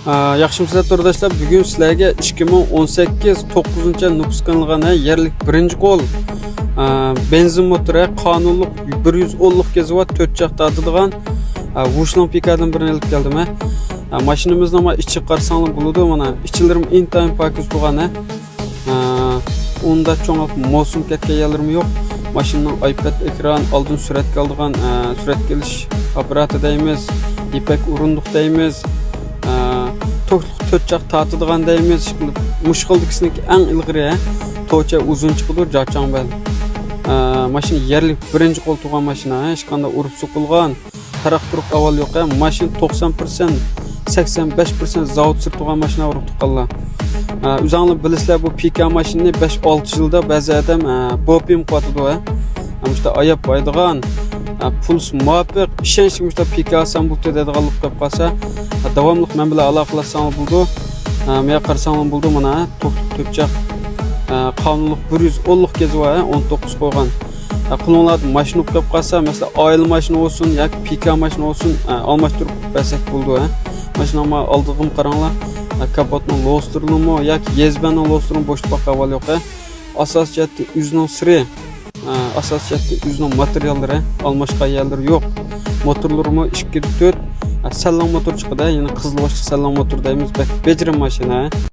Yaxshimisiz to'rdoshlar, bugun sizlarga 2018 9 nupuslangan yerlik birinchi qo'l benzin motori qonunliq 110 kW 4 chaq tortadigan Wushlang Pikadan birini olib keldim. Mashinamizni ama ichi qarsangiz bo'ladi, mana ichilarim intayin pakiz turgan. Unda cho'ng'ib mosum ketgan yerlarim yo'q. Mashinaning iPad ekran, oldin suratga oldigan surat kelish apparati deymiz, ipak o'rindiq deymiz. To'rt chaq tortadigan deymiz. Mushqildikisniki eng ilg'iri, to'cha uzun chiqadi, jachang bel. Mashina yerlik birinchi qo'l turgan mashina, hech qanday urib so'qilgan, taraq-turuq avval yo'q. Mashina 90%, 85% zavod sirtgan mashina urib tuqqanlar. O'zinglar bilasizlar, bu Pika mashinani 5-6 yilda ba'zi odam bopim qotadi. Ammo ayab qo'yadigan puls muvaffaq ishonchli Pika Sambulda deydiganlik qilib qolsa, davomli men bilan aloqalashsangiz bo'ldi. Men qarsangiz bo'ldi, mana to'pchaq qonunliq 110 kW 19 qo'ygan. Qulunlar mashina qilib qolsa, masalan, oil mashina olsun yoki Pika mashina olsun, almashtirib qo'ysak bo'ldi. Mashinamni oldig'im qaranglar. Kapotning lo'stirimi yoki yezbaning lo'stirimi bo'shliq avval yo'q. Asosiyati o'zining siri, asosiyati o'zining materiallari, almashqa yerlari yo'q. Motorlarimi 2-4 salon motor chiqadi, ya'ni qizilboshli salon motor deymiz. Bejirim mashina.